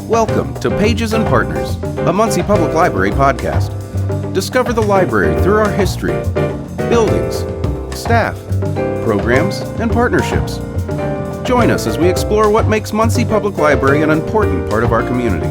Welcome to Pages and Partners, a Muncie Public Library podcast. Discover the library through our history, buildings, staff, programs, and partnerships. Join us as we explore what makes Muncie Public Library an important part of our community.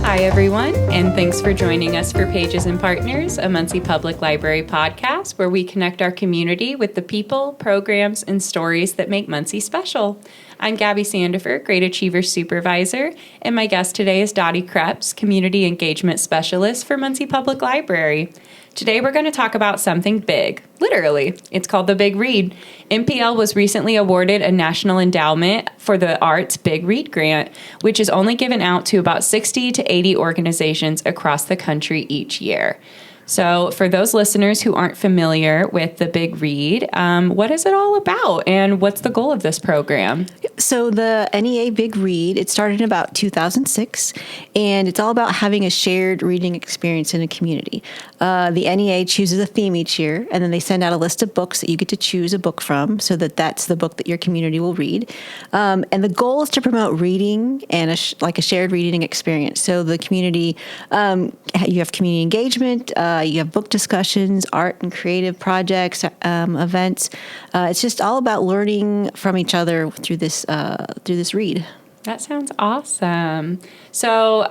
Hi, everyone, and thanks for joining us for Pages and Partners, a Muncie Public Library podcast where we connect our community with the people, programs, and stories that make Muncie special. I'm Gabby Sandefer, Great Achievers Supervisor, and my guest today is Dottie Kreps, Community Engagement Specialist for Muncie Public Library. Today we're going to talk about something big, literally. It's called the Big Read. MPL was recently awarded a National Endowment for the Arts Big Read grant, which is only given out to about 60 to 80 organizations across the country each year. So for those listeners who aren't familiar with the Big Read, what is it all about and what's the goal of this program? So the NEA Big Read, it started in about 2006, and it's all about having a shared reading experience in a community. The NEA chooses a theme each year, and then they send out a list of books that you get to choose a book from so that that's the book that your community will read. And the goal is to promote reading and a shared reading experience. So the community, you have community engagement, you have book discussions, art and creative projects, events. It's just all about learning from each other through this read. That sounds awesome. So,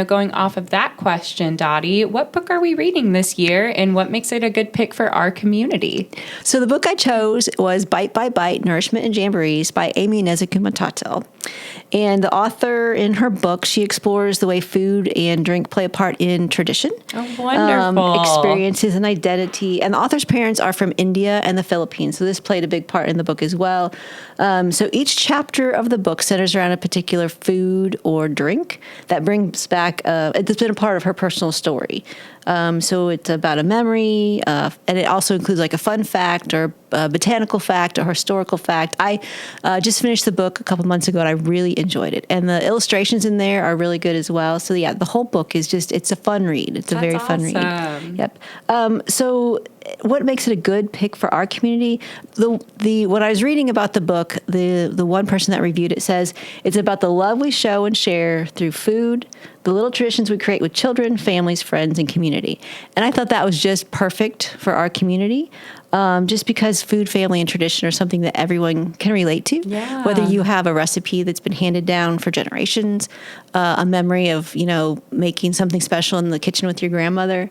going off of that question, Dottie, what book are we reading this year and what makes it a good pick for our community? So the book I chose was Bite by Bite, Nourishment and Jamborees by Amy Nezukumatatel. And the author in her book, she explores the way food and drink play a part in tradition. Oh, wonderful. Experiences and identity. And the author's parents are from India and the Philippines, so this played a big part in the book as well. So each chapter of the book centers around a particular food or drink that brings back, it's been a part of her personal story. So it's about a memory, and it also includes like a fun fact or a botanical fact or historical fact. I just finished the book a couple months ago, and I really enjoyed it. And the illustrations in there are really good as well. So yeah, the whole book is it's a fun read. It's a very fun read. Yep. So what makes it a good pick for our community? When I was reading about the book, the one person that reviewed it says it's about the love we show and share through food, the little traditions we create with children, families, friends, and community. And I thought that was just perfect for our community, just because food, family, and tradition are something that everyone can relate to. Yeah. Whether you have a recipe that's been handed down for generations, a memory of, making something special in the kitchen with your grandmother,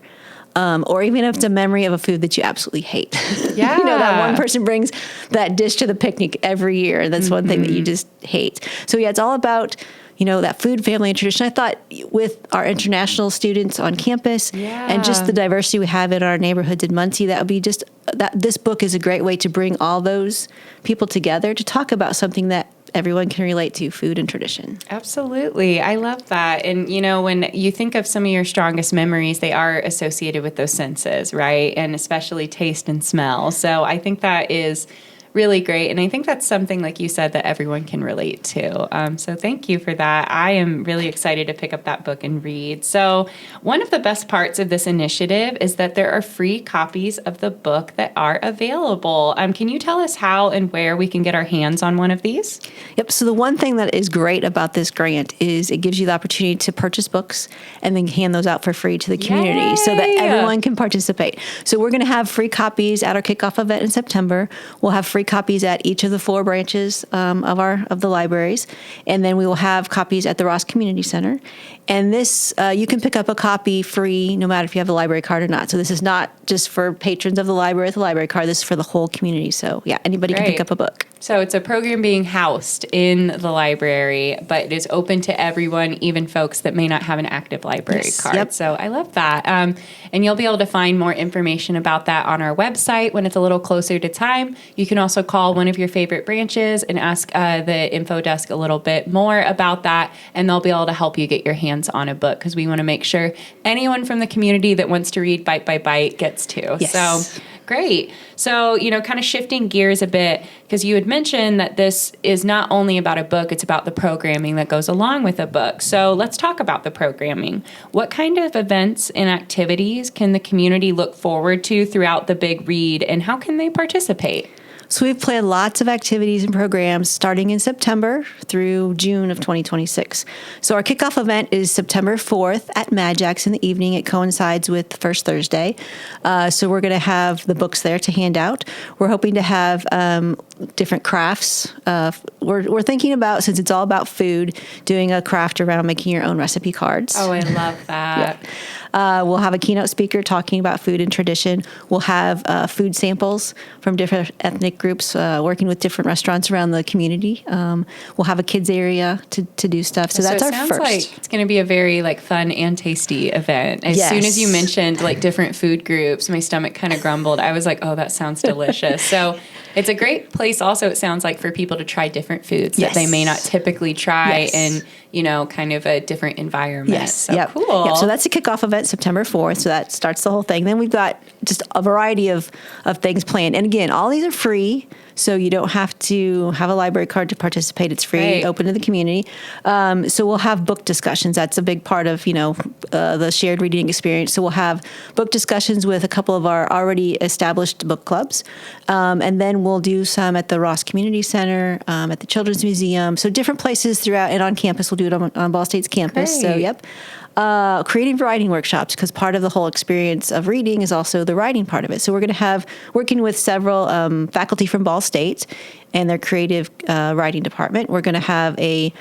or even if it's a memory of a food that you absolutely hate. Yeah. That one person brings that dish to the picnic every year. That's one thing that you just hate. So yeah, it's all about that food, family, and tradition. I thought with our international students on campus and just the diversity we have in our neighborhoods in Muncie, that would be this book is a great way to bring all those people together to talk about something that everyone can relate to, food and tradition. Absolutely. I love that. And, when you think of some of your strongest memories, they are associated with those senses, right? And especially taste and smell. So I think that is really great. And I think that's something, like you said, that everyone can relate to. So thank you for that. I am really excited to pick up that book and read. So one of the best parts of this initiative is that there are free copies of the book that are available. Can you tell us how and where we can get our hands on one of these? Yep. So the one thing that is great about this grant is it gives you the opportunity to purchase books and then hand those out for free to the community so that everyone can participate. So we're going to have free copies at our kickoff event in September. We'll have free copies at each of the 4 branches of the libraries, and then we will have copies at the Ross Community Center. And this you can pick up a copy free no matter if you have a library card or not. So this is not just for patrons of the library with a library card. This is for the whole community. So yeah, anybody can pick up a book. So it's a program being housed in the library, but it is open to everyone, even folks that may not have an active library card. Yep. So I love that. And you'll be able to find more information about that on our website when it's a little closer to time. You can also call one of your favorite branches and ask the info desk a little bit more about that, and they'll be able to help you get your hands on a book because we want to make sure anyone from the community that wants to read Bite by Bite gets to. Yes. So great. So, kind of shifting gears a bit, because you had mentioned that this is not only about a book, it's about the programming that goes along with a book. So let's talk about the programming. What kind of events and activities can the community look forward to throughout the Big Read, and how can they participate? So we've planned lots of activities and programs starting in September through June of 2026. So our kickoff event is September 4th at Madjax in the evening. It coincides with First Thursday. So we're going to have the books there to hand out. We're hoping to have different crafts. We're thinking about, since it's all about food, doing a craft around making your own recipe cards. Oh, I love that. We'll have a keynote speaker talking about food and tradition. We'll have food samples from different ethnic groups working with different restaurants around the community. We'll have a kids area to do stuff. So that's our sounds first. Like it's going to be a very fun and tasty event. As Yes. soon as you mentioned different food groups, my stomach kind of grumbled. I was like, oh, that sounds delicious. So it's a great place also, it sounds like, for people to try different foods that they may not typically try in, kind of a different environment. Yes. So cool. Yep. So that's the kickoff event, September 4th. So that starts the whole thing. Then we've got just a variety of things planned. And again, all these are free. So you don't have to have a library card to participate. It's free, open to the community. So we'll have book discussions. That's a big part of, the shared reading experience. So we'll have book discussions with a couple of our already established book clubs. And then we'll do some at the Ross Community Center, at the Children's Museum. So different places throughout and on campus. We'll do it on Ball State's campus. Great. So, yep. Creative writing workshops, because part of the whole experience of reading is also the writing part of it. So we're going to have, working with several faculty from Ball State and their creative writing department, we're going to have a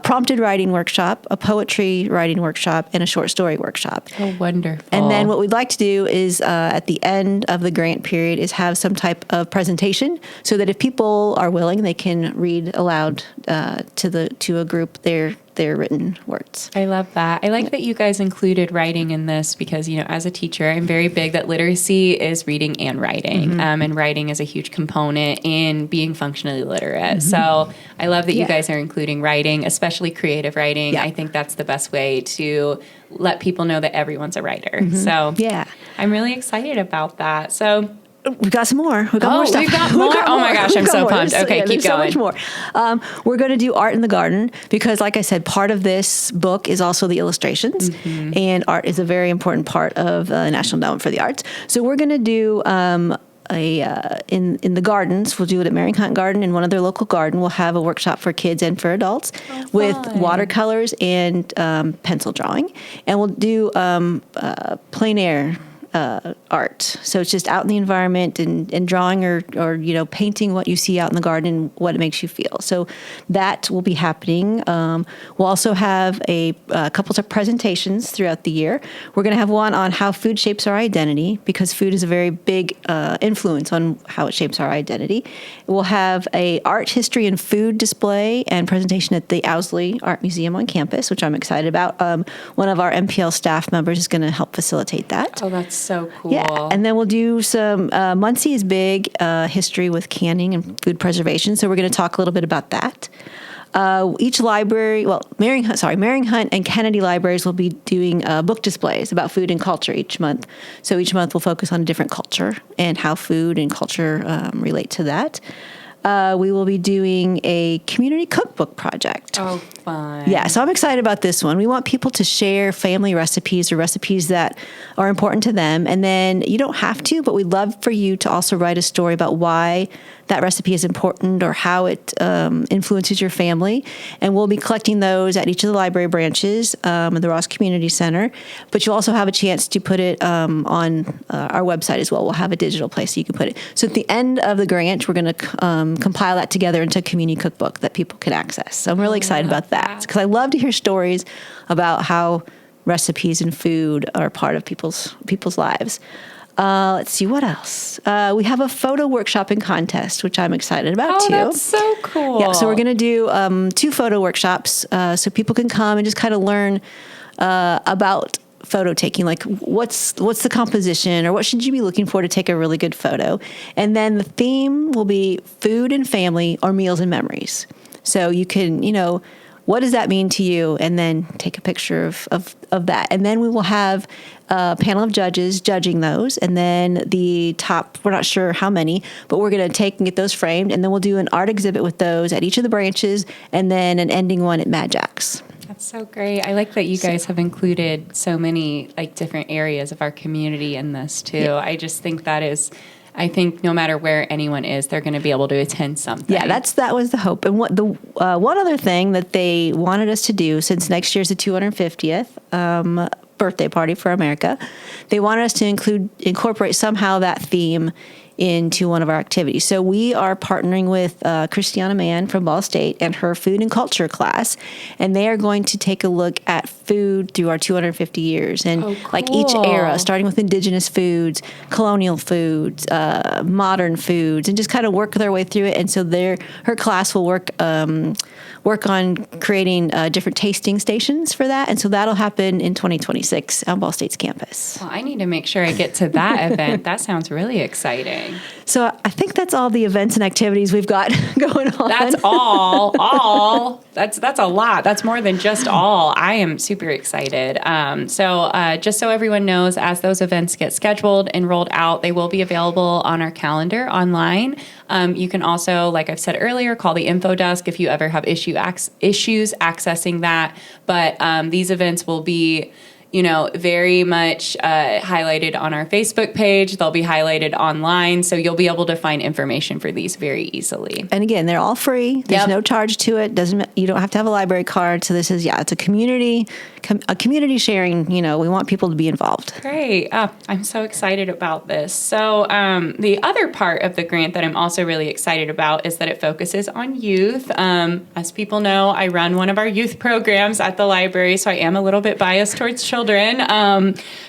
prompted writing workshop, a poetry writing workshop, and a short story workshop. Oh, wonderful. And then what we'd like to do is at the end of the grant period is have some type of presentation so that if people are willing, they can read aloud to a group their written words. I love that. I like that you guys included writing in this because, as a teacher, I'm very big that literacy is reading and writing. And writing is a huge component in being functionally literate. So I love that you guys are including writing, especially creative writing. I think that's the best way to let people know that everyone's a writer. So I'm really excited about that. So we've got some more. We've got more stuff. We've got more? Oh my gosh, I'm so pumped. Okay, keep going. So much more. We're going to do art in the garden because, like I said, part of this book is also the illustrations, and art is a very important part of the National Endowment for the Arts. So we're going to do in the gardens. We'll do it at Mary Hunt Garden and one other local garden. We'll have a workshop for kids and for adults with watercolors and pencil drawing, and we'll do plein air art. So it's just out in the environment and drawing or painting what you see out in the garden and what it makes you feel. So that will be happening. We'll also have a couple of presentations throughout the year. We're going to have one on how food shapes our identity because food is a very big influence on how it shapes our identity. We'll have a art history and food display and presentation at the Owsley Art Museum on campus, which I'm excited about. One of our MPL staff members is going to help facilitate that. Oh, that's so cool. Yeah, and then we'll do some, Muncie is big history with canning and food preservation, so we're going to talk a little bit about that. Each library, Mary Hunt and Kennedy libraries will be doing book displays about food and culture each month. So each month we'll focus on a different culture and how food and culture relate to that. We will be doing a community cookbook project. Oh, fun. Yeah, so I'm excited about this one. We want people to share family recipes or recipes that are important to them. And then you don't have to, but we'd love for you to also write a story about why that recipe is important or how it influences your family. And we'll be collecting those at each of the library branches in the Ross Community Center. But you'll also have a chance to put it on our website as well. We'll have a digital place so you can put it. So at the end of the grant, we're going to compile that together into a community cookbook that people can access. So I'm really excited about that because I love to hear stories about how recipes and food are part of people's lives. Let's see, what else? We have a photo workshop and contest, which I'm excited about too. Oh, that's so cool. Yeah, so we're going to do 2 photo workshops so people can come and just kind of learn about photo taking, like what's the composition or what should you be looking for to take a really good photo. And then the theme will be food and family or meals and memories. So you can, what does that mean to you? And then take a picture of that. And then we will have a panel of judges judging those. And then the top, we're not sure how many, but we're going to take and get those framed. And then we'll do an art exhibit with those at each of the branches and then an ending one at Madjax. That's so great. I like that you guys have included so many different areas of our community in this too. Yeah. I just think that is I think no matter where anyone is, they're going to be able to attend something. Yeah, that was the hope. And what the one other thing that they wanted us to do, since next year's the 250th birthday party for America, they wanted us to incorporate somehow that theme into one of our activities. So we are partnering with Christiana Mann from Ball State and her food and culture class, and they are going to take a look at food through our 250 years and like each era, starting with indigenous foods, colonial foods, modern foods, and just kind of work their way through it. And so her class will work on creating different tasting stations for that. And so that'll happen in 2026 on Ball State's campus. Well, I need to make sure I get to that event. That sounds really exciting. So I think that's all the events and activities we've got going on. That's all. That's a lot. That's more than just all. I am super excited. So just so everyone knows, as those events get scheduled and rolled out, they will be available on our calendar online. You can also, like I've said earlier, call the info desk if you ever have issues accessing that. But these events will be very much highlighted on our Facebook page. They'll be highlighted online, so you'll be able to find information for these very easily. And again, they're all free. There's no charge to it. You don't have to have a library card. So this is, it's a community sharing. We want people to be involved. Great. I'm so excited about this. So the other part of the grant that I'm also really excited about is that it focuses on youth. As people know, I run one of our youth programs at the library, so I am a little bit biased towards children.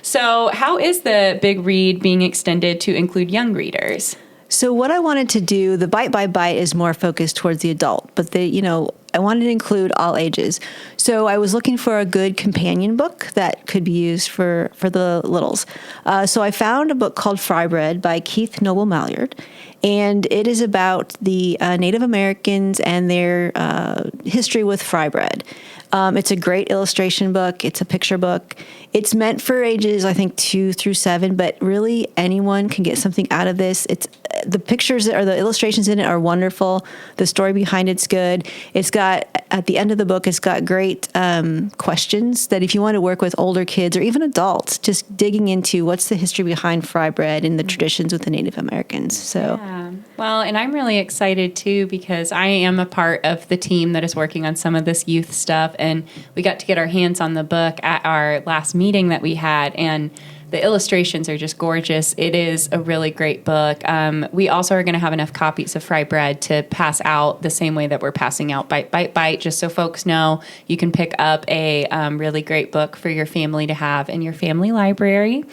So how is the Big Read being extended to include young readers? So what I wanted to do, the Bite by Bite is more focused towards the adult, but I wanted to include all ages. So I was looking for a good companion book that could be used for the littles. So I found a book called Fry Bread by Keith Noble Malliard, and it is about the Native Americans and their history with fry bread. It's a great illustration book. It's a picture book. It's meant for ages, I think, 2 through 7, but really anyone can get something out of this. The pictures or the illustrations in it are wonderful. The story behind it's good. It's got, at the end of the book, it's got great questions that if you want to work with older kids or even adults, just digging into what's the history behind fry bread and the traditions with the Native Americans. So. Yeah. Well, and I'm really excited too because I am a part of the team that is working on some of this youth stuff, and we got to get our hands on the book at our last meeting that we had, and the illustrations are just gorgeous. It is a really great book. We also are going to have enough copies of Fry Bread to pass out the same way that we're passing out Bite, Bite, Bite, just so folks know you can pick up a really great book for your family to have in your family library.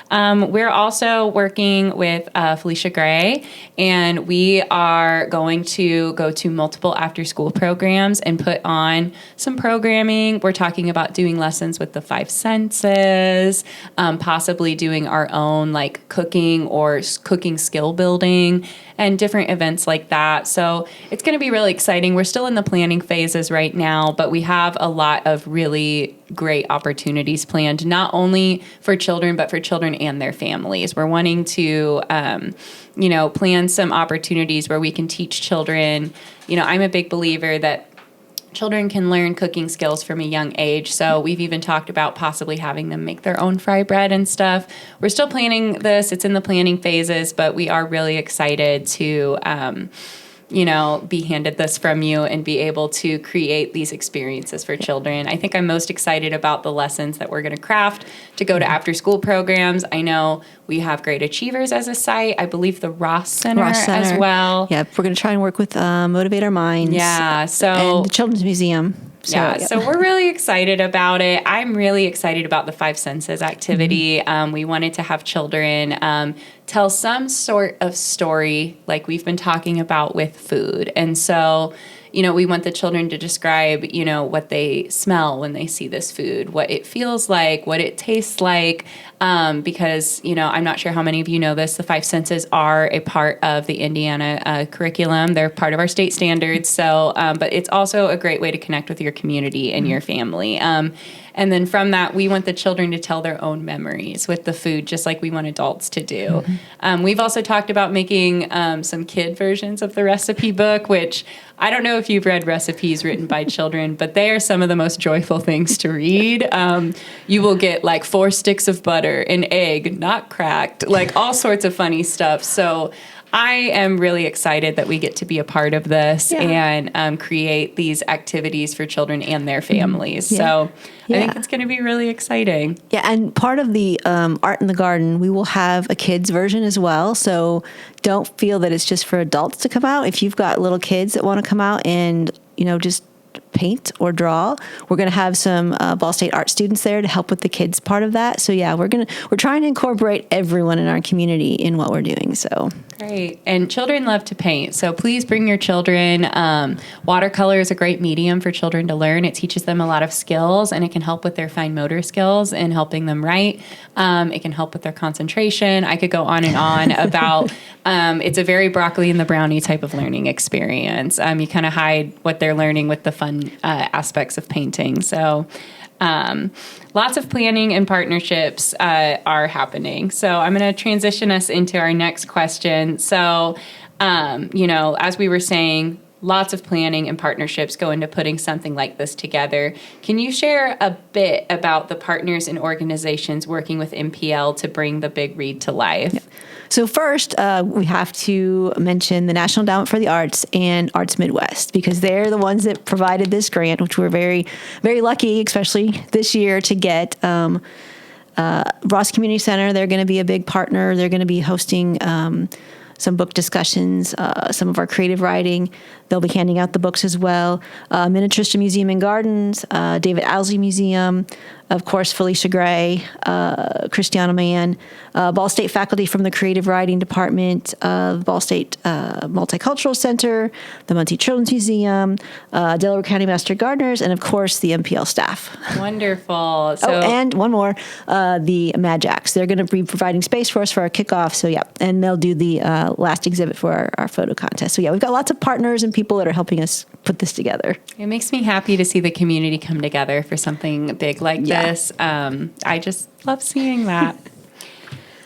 We're also working with Felicia Gray, and we are going to go to multiple after-school programs and put on some programming. We're talking about doing lessons with the 5 senses, possibly doing our own cooking or cooking skill building, and different events like that. So it's going to be really exciting. We're still in the planning phases right now, but we have a lot of really great opportunities planned, not only for children, but for children and their families. We're wanting to, plan some opportunities where we can teach children. I'm a big believer that children can learn cooking skills from a young age, so we've even talked about possibly having them make their own fry bread and stuff. We're still planning this. It's in the planning phases, but we are really excited to be handed this from you and be able to create these experiences for children. I think I'm most excited about the lessons that we're going to craft to go to after-school programs. I know we have Great Achievers as a site. I believe the Ross Center as well. Yeah, we're going to try and work with Motivate Our Minds. Yeah, and the Children's Museum. So we're really excited about it. I'm really excited about the 5 senses activity. Mm-hmm. We wanted to have children tell some sort of story like we've been talking about with food. And so, we want the children to describe, what they smell when they see this food, what it feels like, what it tastes like, because, I'm not sure how many of you know this, the 5 senses are a part of the Indiana curriculum. They're part of our state standards. So, but it's also a great way to connect with your community and your family. And then from that, we want the children to tell their own memories with the food, just like we want adults to do. Mm-hmm. We've also talked about making some kid versions of the recipe book, which I don't know know if you've read recipes written by children, but they are some of the most joyful things to read. You will get like 4 sticks of butter, an egg, not cracked, like all sorts of funny stuff. So I am really excited that we get to be a part of this and create these activities for children and their families. Yeah. So I think it's going to be really exciting. Yeah, and part of the Art in the Garden, we will have a kids version as well. So don't feel that it's just for adults to come out. If you've got little kids that want to come out and, just paint or draw, we're going to have some Ball State art students there to help with the kids part of that. So yeah, we're trying to incorporate everyone in our community in what we're doing. So great. And children love to paint, so please bring your children. Watercolor is a great medium for children to learn. It teaches them a lot of skills, and it can help with their fine motor skills and helping them write. It can help with their concentration. I could go on and on about it's a very broccoli and the brownie type of learning experience. You kind of hide what they're learning with the fun aspects of painting. So lots of planning and partnerships are happening. So I'm going to transition us into our next question. So, as we were saying, lots of planning and partnerships go into putting something like this together. Can you share a bit about the partners and organizations working with MPL to bring the Big Read to life? Yeah. So first, we have to mention the National Endowment for the Arts and Arts Midwest, because they're the ones that provided this grant, which we're very, very lucky, especially this year, to get. Ross Community Center, they're going to be a big partner. They're going to be hosting some book discussions, some of our creative writing. They'll be handing out the books as well. Minnetrista Museum and Gardens, David Owsley Museum, of course, Felicia Gray, Christiana Mann, Ball State faculty from the Creative Writing Department of Ball State Multicultural Center, the Muncie Children's Museum, Delaware County Master Gardeners, and of course, the MPL staff. Wonderful. So, and one more, the Mad Jacks. They're going to be providing space for us for our kickoff. So, yeah, and they'll do the last exhibit for our photo contest. So, yeah, we've got lots of partners and people that are helping us put this together. It makes me happy to see the community come together for something big like this. I just love seeing that.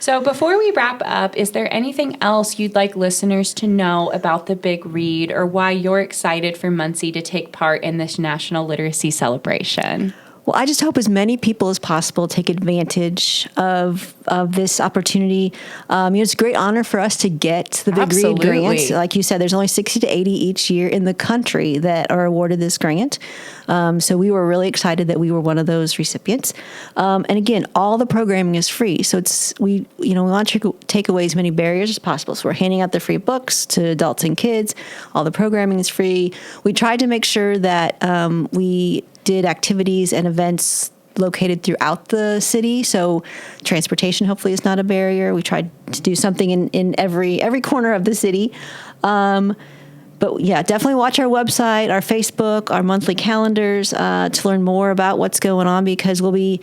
So before we wrap up, is there anything else you'd like listeners to know about the Big Read, or why you're excited for Muncie to take part in this National Literacy Celebration? Well, I just hope as many people as possible take advantage of this opportunity. It's a great honor for us to get the Big Read grants. Like you said, there's only 60 to 80 each year in the country that are awarded this grant. So we were really excited that we were one of those recipients. And again, all the programming is free. So we want to take away as many barriers as possible. So we're handing out the free books to adults and kids. All the programming is free. We tried to make sure that we did activities and events located throughout the city, so transportation hopefully is not a barrier. We tried to do something in every corner of the city. But yeah, definitely watch our website, our Facebook, our monthly calendars to learn more about what's going on, because we'll be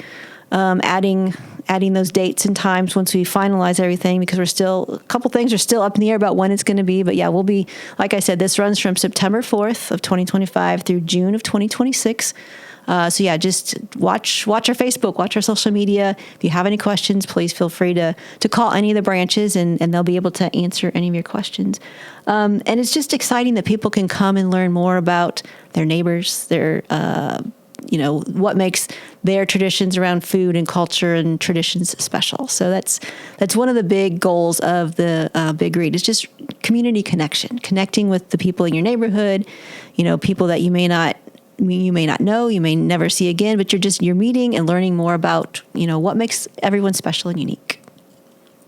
adding those dates and times once we finalize everything, because a couple things are still up in the air about when it's going to be. But yeah, we'll be, like I said, this runs from September 4th of 2025 through June of 2026. So yeah, just watch our Facebook, watch our social media. If you have any questions, please feel free to call any of the branches, and they'll be able to answer any of your questions. And it's just exciting that people can come and learn more about their neighbors, their what makes their traditions around food and culture and traditions special. So that's one of the big goals of the Big Read, is just community connection, connecting with the people in your neighborhood, people that you may not know, you may never see again, but you're meeting and learning more about, what makes everyone special and unique.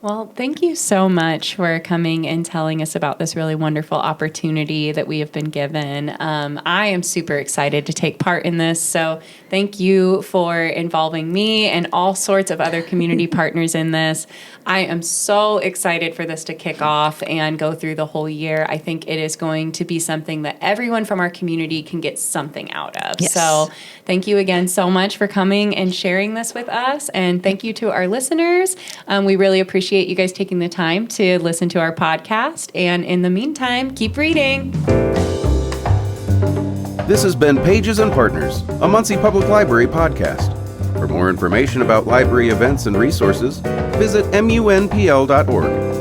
Well, thank you so much for coming and telling us about this really wonderful opportunity that we have been given. I am super excited to take part in this, so thank you for involving me and all sorts of other community partners in this. I am so excited for this to kick off and go through the whole year. I think it is going to be something that everyone from our community can get something out of. Yes. So thank you again so much for coming and sharing this with us, and thank you to our listeners. We really appreciate you guys taking the time to listen to our podcast. And in the meantime, keep reading. This has been Pages and Partners, a Muncie Public Library podcast. For more information about library events and resources, visit munpl.org.